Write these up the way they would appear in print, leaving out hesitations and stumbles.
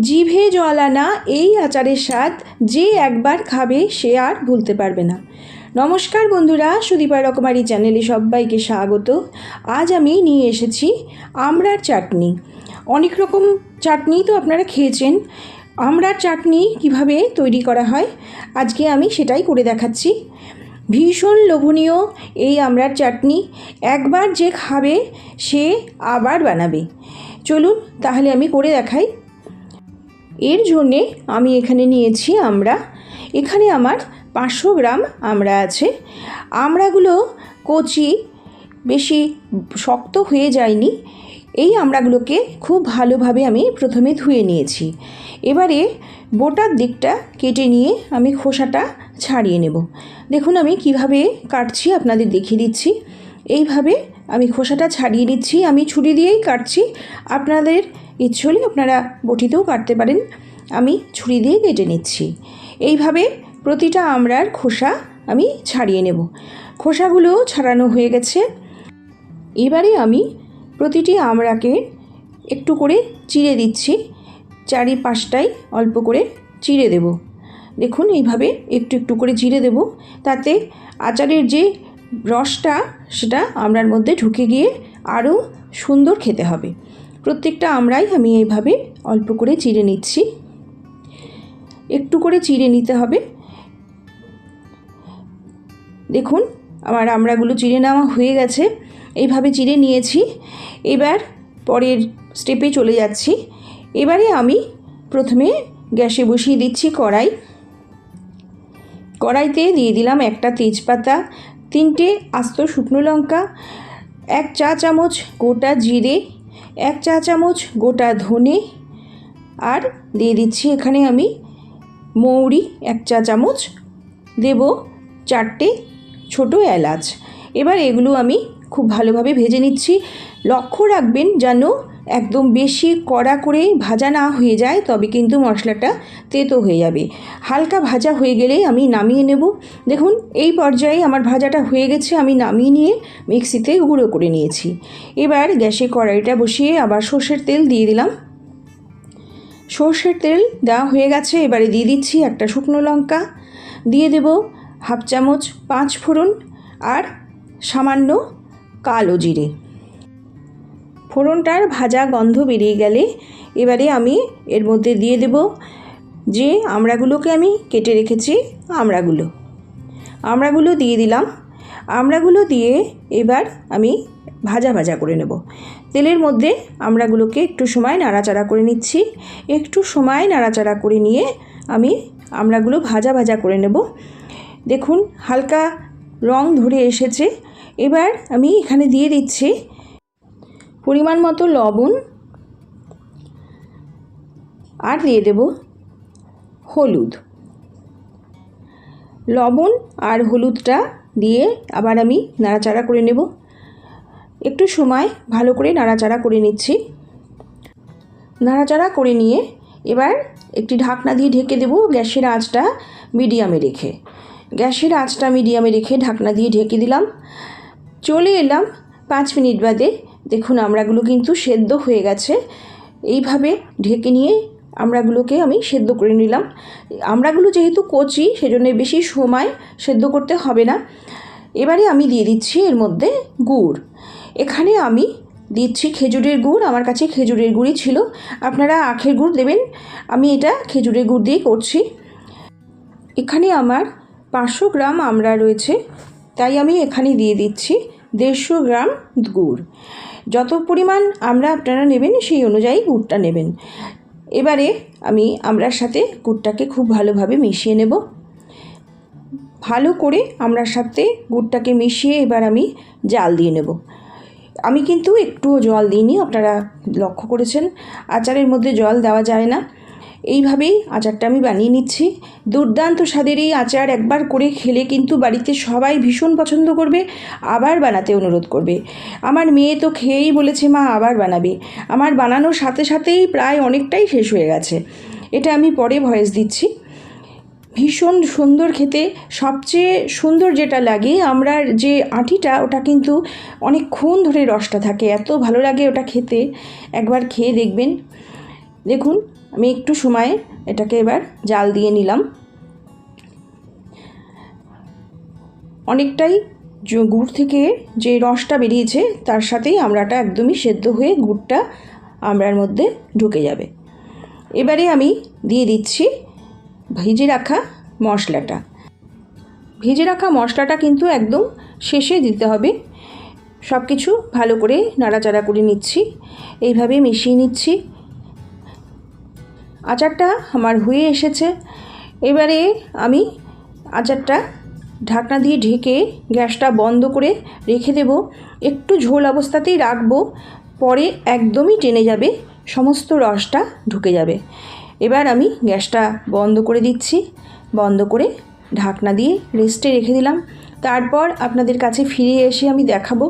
জিভে জল আনা এই আচারের স্বাদ যে একবার খাবে সে আর ভুলতে পারবে না। নমস্কার বন্ধুরা, সুদীপা রকমারি চ্যানেলে সবাইকে স্বাগত। আজ আমি নিয়ে এসেছি আমড়ার চাটনি। অনেক রকম চাটনি তো আপনারা খেয়েছেন। আমড়ার চাটনি কিভাবে তৈরি করা হয় আজকে আমি সেটাই করে দেখাচ্ছি। ভীষণ লোভনীয় এই আমড়ার চাটনি, একবার যে খাবে সে আবার বানাবে। চলুন তাহলে আমি করে দেখাই। এর জন্যে আমি এখানে নিয়েছি আমড়া। এখানে আমার 500 গ্রাম আমড়া আছে। আমড়াগুলো কচি, বেশি শক্ত হয়ে যায়নি। এই আমড়াগুলোকে খুব ভালোভাবে আমি প্রথমে ধুয়ে নিয়েছি। এবারে বোটার দিকটা কেটে নিয়ে আমি খোসাটা ছাড়িয়ে নেব। দেখুন আমি কিভাবে কাটছি আপনাদের দেখিয়ে দিচ্ছি। এইভাবে আমি খোসাটা ছাড়িয়ে নিচ্ছি। আমি ছুরি দিয়েই কাটছি, আপনাদের ইচ্ছে হলে আপনারা বটিতেও কাটতে পারেন। আমি ছুরি দিয়ে কেটে নিচ্ছি। এইভাবে প্রতিটা আমড়ার খোসা আমি ছাড়িয়ে নেব। খোসাগুলো ছাড়ানো হয়ে গেছে। এবারে আমি প্রতিটি আমড়াকে একটু করে চিড়ে দিচ্ছি। চারিপাশটাই অল্প করে চিড়ে দেব। দেখুন এইভাবে একটু একটু করে চিড়ে দেব, তাতে আচারের যে রসটা সেটা আমড়ার মধ্যে ঢুকে গিয়ে আরও সুন্দর খেতে হবে। প্রত্যেকটা আমড়াই আমি এইভাবে অল্প করে চিড়ে নিচ্ছি। একটু করে চিড়ে নিতে হবে। দেখুন আমার আমড়াগুলো চিড়ে নেওয়া হয়ে গেছে। এইভাবে চিড়ে নিয়েছি। এবার পরের স্টেপে চলে যাচ্ছি। এবারে আমি প্রথমে গ্যাসে বসিয়ে দিচ্ছি কড়াই। কড়াইতে দিয়ে দিলাম একটা তেজপাতা, 3টে আস্ত শুকনো লঙ্কা, 1 চা চামচ গোটা জিরে, 1 চা চামচ গোটা ধনে, আর দিয়ে দিচ্ছি এখানে আমি মৌরি 1 চা চামচ, দেব 4টে ছোটো এলাচ। এবার এগুলো আমি খুব ভালোভাবে ভেজে নিচ্ছি। লক্ষ্য রাখবেন যেন একদম বেশি কড়া করে ভাজা না হয়ে যায়, তবে কিন্তু মশলাটা তেতো হয়ে যাবে। হালকা ভাজা হয়ে গেলেই আমি নামিয়ে নেব। দেখুন এই পর্যায়ে আমার ভাজাটা হয়ে গেছে। আমি নামিয়ে নিয়ে মিক্সিতে গুঁড়ো করে নিয়েছি। এবার গ্যাসে কড়াইটা বসিয়ে আবার সর্ষের তেল দিয়ে দিলাম। সর্ষের তেল দেওয়া হয়ে গেছে। এবারে দিয়ে দিচ্ছি একটা শুকনো লঙ্কা, দিয়ে দেব 1/2 চামচ 5 ফোড়ন আর সামান্য কালো জিরে। ফোড়নটার ভাজা গন্ধ বেরিয়ে গেলে এবারে আমি এর মধ্যে দিয়ে দেব যে আমড়াগুলোকে আমি কেটে রেখেছি আমড়াগুলো দিয়ে দিলাম। আমড়াগুলো দিয়ে এবার আমি ভাজা ভাজা করে নেব। তেলের মধ্যে আমড়াগুলোকে একটু সময় নাড়াচাড়া করে নিচ্ছি। একটু সময় নাড়াচাড়া করে নিয়ে আমি আমড়াগুলো ভাজা ভাজা করে নেব। দেখুন হালকা রং ধরে এসেছে। এবার আমি এখানে দিয়ে দিচ্ছি পরিমাণ মতো লবণ, আর দিয়ে দেব হলুদ। লবণ আর হলুদটা দিয়ে আবার আমি নাড়াচাড়া করে নেব। একটু সময় ভালো করে নাড়াচাড়া করে নিচ্ছি। নাড়াচাড়া করে নিয়ে এবার একটি ঢাকনা দিয়ে ঢেকে দেব। গ্যাসের আঁচটা মিডিয়ামে রেখে ঢাকনা দিয়ে ঢেকে দিলাম। চলে এলাম 5 মিনিট বাদে। দেখুন আমড়াগুলো কিন্তু সেদ্ধ হয়ে গেছে। এইভাবে ঢেকে নিয়ে আমড়াগুলোকে আমি সেদ্ধ করে নিলাম। আমড়াগুলো যেহেতু কচি সেজন্য বেশি সময় সেদ্ধ করতে হবে না। এবারে আমি দিয়ে দিচ্ছি এর মধ্যে গুড়। এখানে আমি দিচ্ছি খেজুরের গুড়। আমার কাছে খেজুরের গুড়ই ছিল, আপনারা আখের গুড় দেবেন। আমি এটা খেজুরের গুড় দিয়ে করছি। এখানে আমার 500 গ্রাম আমড়া রয়েছে, তাই আমি এখানে দিয়ে দিচ্ছি 150 গ্রাম গুড়। যত পরিমাণ আমড়া আপনারা নেবেন সেই অনুযায়ী গুড়টা নেবেন। এবারে আমি আমড়ার সাথে গুড়টাকে খুব ভালোভাবে মিশিয়ে নেব। ভালো করে আমড়ার সাথে গুড়টাকে মিশিয়ে এবার আমি জাল দিয়ে নেব। আমি কিন্তু একটুও জল দিইনি, আপনারা লক্ষ্য করেছেন আচারের মধ্যে জল দেওয়া যায় না। এইভাবেই আচারটা আমি বানিয়ে নিচ্ছি। দুর্দান্ত স্বাদের এই আচার একবার করে খেলে কিন্তু বাড়িতে সবাই ভীষণ পছন্দ করবে, আবার বানাতে অনুরোধ করবে। আমার মেয়ে তো খেয়েই বলেছে মা আবার বানাবে। আমার বানানোর সাথে সাথেই প্রায় অনেকটাই শেষ হয়ে গেছে। এটা আমি পরে ভয়েস দিচ্ছি। ভীষণ সুন্দর খেতে। সবচেয়ে সুন্দর যেটা লাগে আমড়ার যে আঁটিটা, ওটা কিন্তু অনেকক্ষণ ধরে রসটা থাকে, এত ভালো লাগে ওটা খেতে। একবার খেয়ে দেখবেন। দেখুন আমি একটু সময় এটাকে এবার জাল দিয়ে নিলাম। অনেকটাই গুড় থেকে যে রসটা বেরিয়েছে তার সাথেই আমড়াটা একদমই সেদ্ধ হয়ে গুড়টা আমড়ার মধ্যে ঢুকে যাবে। এবারে আমি দিয়ে দিচ্ছি ভেজে রাখা মশলাটা। ভেজে রাখা মশলাটা কিন্তু একদম শেষে দিতে হবে। সব কিছু ভালো করে নাড়াচাড়া করে নিচ্ছি, এইভাবে মিশিয়ে নিচ্ছি। আচারটা আমার হয়ে এসেছে। এবারে আমি আচারটা ঢাকনা দিয়ে ঢেকে গ্যাসটা বন্ধ করে রেখে দেব। একটু ঝোল অবস্থাতেই রাখবো, পরে একদমই টেনে যাবে, সমস্ত রসটা ঢুকে যাবে। এবার আমি গ্যাসটা বন্ধ করে দিচ্ছি, বন্ধ করে ঢাকনা দিয়ে রেস্টে রেখে দিলাম। তারপর আপনাদের কাছে ফিরে এসে আমি দেখাবো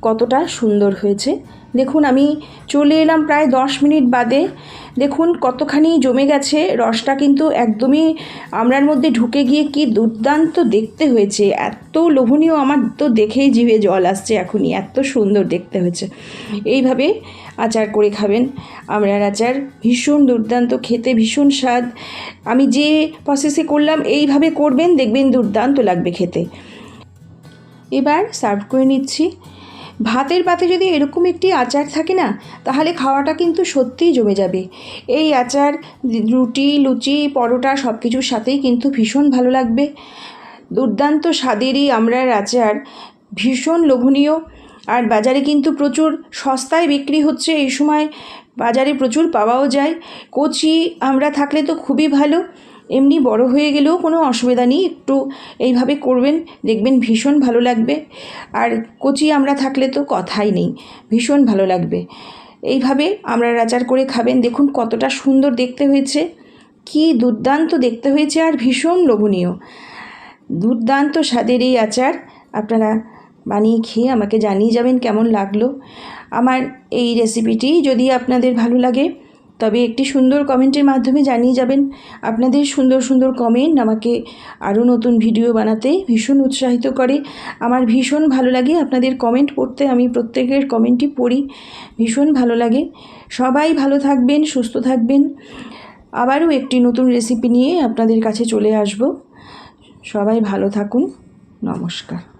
কতটা সুন্দর হয়েছে। দেখুন আমি চলে এলাম প্রায় 10 মিনিট বাদে। দেখুন কতখানি জমে গেছে, রসটা কিন্তু একদমই আমড়ার মধ্যে ঢুকে গিয়ে কি দুর্দান্ত দেখতে হয়েছে, এত লোভনীয়, আমার তো দেখেই জিভে জল আসছে এখনই, এত সুন্দর দেখতে হয়েছে। এইভাবে আচার করে খাবেন, আমড়ার আচার ভীষণ দুর্দান্ত খেতে, ভীষণ স্বাদ। আমি যে প্রসেসে করলাম এইভাবে করবেন, দেখবেন দুর্দান্ত লাগবে খেতে। এবার সার্ভ করে নিচ্ছি। ভাতের পাতে যদি এরকম একটি আচার থাকে না, তাহলে খাওয়াটা কিন্তু সত্যিই জমে যাবে। এই আচার রুটি, লুচি, পরোটা সব কিছুর সাথেই কিন্তু ভীষণ ভালো লাগবে। দুর্দান্ত স্বাদেরই আমড়ার আচার, ভীষণ লোভনীয়। আর বাজারে কিন্তু প্রচুর সস্তায় বিক্রি হচ্ছে এই সময়, বাজারে প্রচুর পাওয়াও যায়। কচি আমড়া থাকলে তো খুবই ভালো, এমনি বড় হয়ে গেলেও কোনো অসুবিধা নেই। একটু এইভাবে করবেন, দেখবেন ভীষণ ভালো লাগবে। আর কচি আমড়া থাকলে তো কথাই নেই, ভীষণ ভালো লাগবে। এইভাবে আমড়ার আচার করে খাবেন। দেখুন কতটা সুন্দর দেখতে হয়েছে, কি দুর্দান্ত দেখতে হয়েছে, আর ভীষণ লোভনীয়। দুর্দান্ত স্বাদের এই আচার আপনারা বানিয়ে খেয়ে আমাকে জানিয়ে যাবেন কেমন লাগলো। আমার এই রেসিপিটি যদি আপনাদের ভালো লাগে তবে একটি সুন্দর কমেন্টের মাধ্যমে জানিয়ে যাবেন। আপনাদের সুন্দর সুন্দর কমেন্ট আমাকে আরও নতুন ভিডিও বানাতে ভীষণ উৎসাহিত করে। আমার ভীষণ ভালো লাগে আপনাদের কমেন্ট পড়তে, আমি প্রত্যেকের কমেন্টই পড়ি, ভীষণ ভালো লাগে। সবাই ভালো থাকবেন, সুস্থ থাকবেন। আবারও একটি নতুন রেসিপি নিয়ে আপনাদের কাছে চলে আসব। সবাই ভালো থাকুন, নমস্কার।